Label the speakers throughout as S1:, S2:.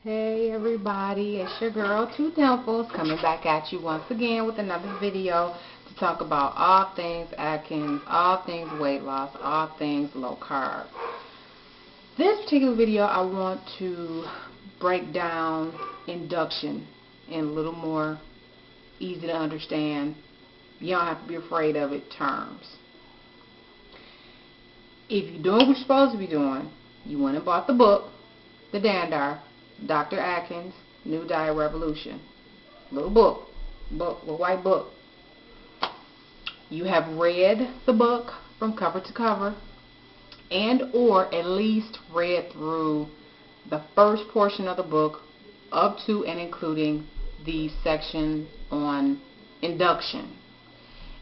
S1: Hey everybody, it's your girl Two Dimples coming back at you once again with another video to talk about all things Atkins, all things weight loss, all things low carb. This particular video I want to break down induction in a little more easy to understand, you don't have to be afraid of it terms. If you're doing what you're supposed to be doing, you went and bought the book, The Dandar, Dr. Atkins, New Diet Revolution. Little book, a white book. You have read the book from cover to cover and or at least read through the first portion of the book up to and including the section on induction.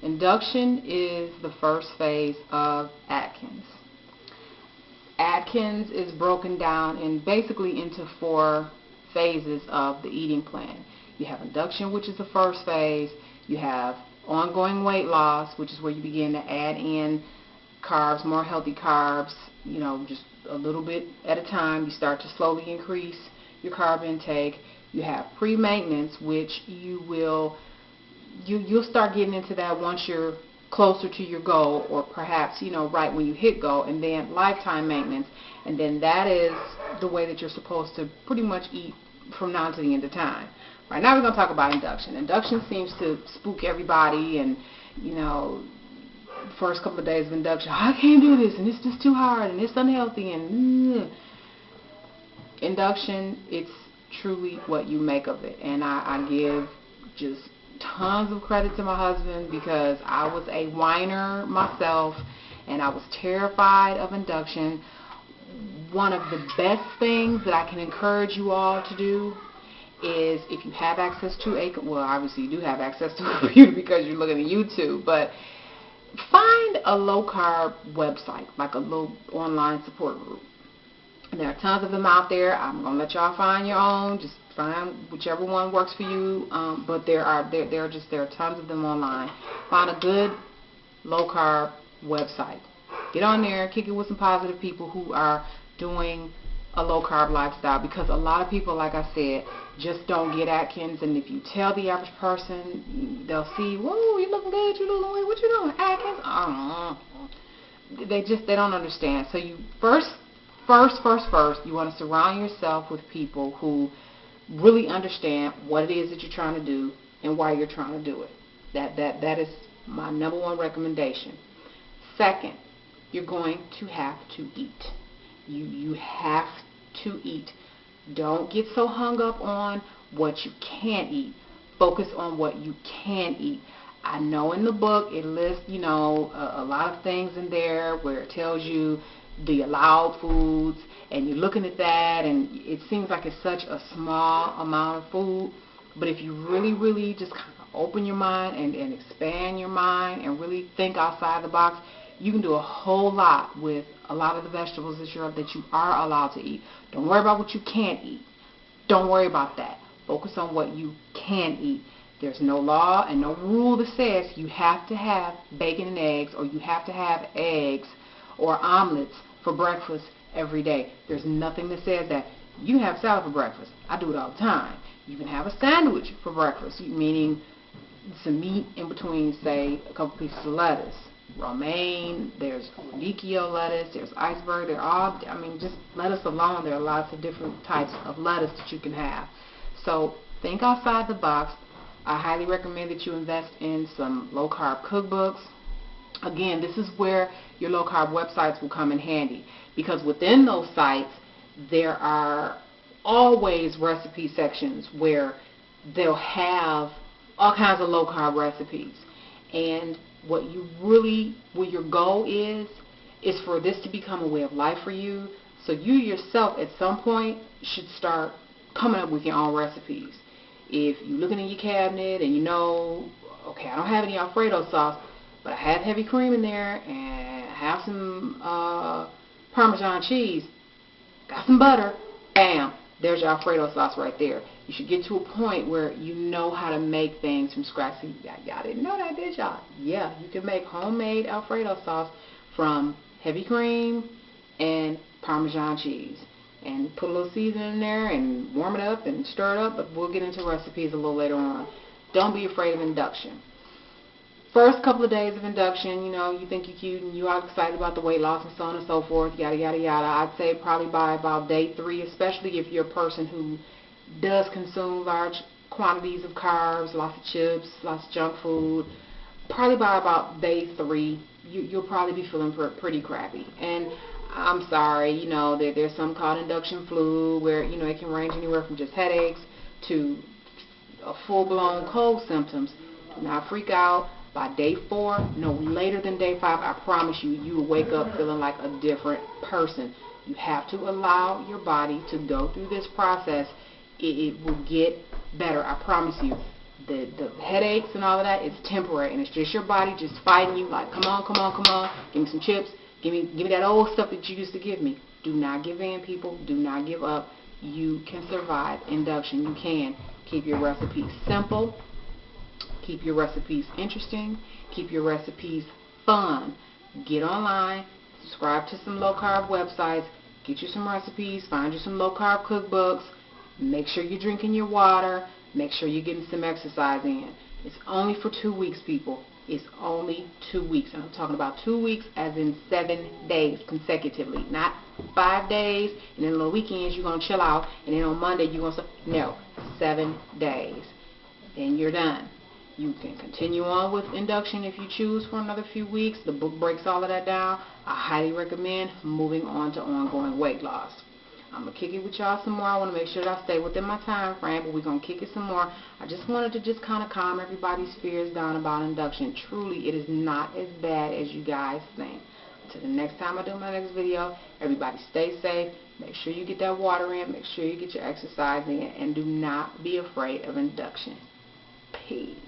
S1: Induction is the first phase of Atkins. Atkins is broken down basically into 4 phases of the eating plan. You have induction, which is the first phase. You have ongoing weight loss, which is where you begin to add in carbs, more healthy carbs, just a little bit at a time. You start to slowly increase your carb intake. You have pre-maintenance, which you'll start getting into that once you're closer to your goal, or perhaps right when you hit goal, and then lifetime maintenance, and then that is the way that you're supposed to pretty much eat from now to the end of time. Right now we're going to talk about induction. Induction seems to spook everybody, and first couple of days of induction, I can't do this, and it's just too hard, and it's unhealthy, and induction, it's truly what you make of it. And I give just tons of credit to my husband, because I was a whiner myself and I was terrified of induction. One of the best things that I can encourage you all to do is, if you have access to obviously you do have access to a computer because you're looking at YouTube, but find a low carb website, like a little online support group. And there are tons of them out there. I'm going to let y'all find your own. Just find whichever one works for you. But there are tons of them online. Find a good low carb website. Get on there, kick it with some positive people who are doing a low carb lifestyle, because a lot of people, like I said, just don't get Atkins. And if you tell the average person, they'll see, whoa, you looking good, you looking good, what you doing, Atkins? They don't understand. So you first, you want to surround yourself with people who really understand what it is that you're trying to do and why you're trying to do it. That is my number one recommendation. Second, you're going to have to eat. You have to eat. Don't get so hung up on what you can't eat. Focus on what you can eat. I know in the book it lists, a lot of things in there where it tells you the allowed foods, and you're looking at that and it seems like it's such a small amount of food. But if you really just kind of open your mind and expand your mind and really think outside the box, you can do a whole lot with a lot of the vegetables that you are allowed to eat. Don't worry about what you can't eat. Don't worry about that. Focus on what you can eat. There's no law and no rule that says you have to have bacon and eggs, or you have to have eggs or omelets for breakfast every day. There's nothing that says that. You can have salad for breakfast. I do it all the time. You can have a sandwich for breakfast, meaning some meat in between, say, a couple pieces of lettuce. Romaine, there's radicchio lettuce, there's iceberg, just lettuce alone, there are lots of different types of lettuce that you can have. So think outside the box. I highly recommend that you invest in some low-carb cookbooks. Again, this is where your low-carb websites will come in handy, because within those sites there are always recipe sections where they'll have all kinds of low-carb recipes. And what your goal is for this to become a way of life for you. So you yourself at some point should start coming up with your own recipes. If you're looking in your cabinet and okay, I don't have any Alfredo sauce, but I have heavy cream in there, and I have some Parmesan cheese, got some butter, bam, there's your Alfredo sauce right there. You should get to a point where you know how to make things from scratch. So y'all didn't know that, did y'all? Yeah, you can make homemade Alfredo sauce from heavy cream and Parmesan cheese. and put a little seasoning in there and warm it up and stir it up, but we'll get into recipes a little later on. Don't be afraid of induction. First couple of days of induction, you think you're cute and you are excited about the weight loss and so on and so forth, yada, yada, yada. I'd say probably by about day 3, especially if you're a person who does consume large quantities of carbs, lots of chips, lots of junk food, probably by about day 3, you'll probably be feeling pretty crappy. And I'm sorry, there's some called induction flu where, it can range anywhere from just headaches to a full-blown cold symptoms. Do not freak out. By day 4, no later than day 5, I promise you, you will wake up feeling like a different person. You have to allow your body to go through this process. It will get better, I promise you. The headaches and all of that is temporary, and it's just your body just fighting you like, come on, come on, come on, give me some chips, give me that old stuff that you used to give me. Do not give in, people. Do not give up. You can survive induction. You can. Keep your recipes simple. Keep your recipes interesting. Keep your recipes fun. Get online. Subscribe to some low-carb websites. Get you some recipes. Find you some low-carb cookbooks. Make sure you're drinking your water. Make sure you're getting some exercise in. It's only for 2 weeks, people. It's only 2 weeks. And I'm talking about 2 weeks as in 7 days consecutively. Not 5 days, and then on the weekends you're going to chill out, and then on Monday you're going to... No, 7 days. Then you're done. You can continue on with induction if you choose for another few weeks. The book breaks all of that down. I highly recommend moving on to ongoing weight loss. I'm going to kick it with y'all some more. I want to make sure that I stay within my time frame, but we're going to kick it some more. I just wanted to just kind of calm everybody's fears down about induction. Truly, it is not as bad as you guys think. Until the next time I do my next video, everybody stay safe. Make sure you get that water in. Make sure you get your exercise in. And do not be afraid of induction. Peace.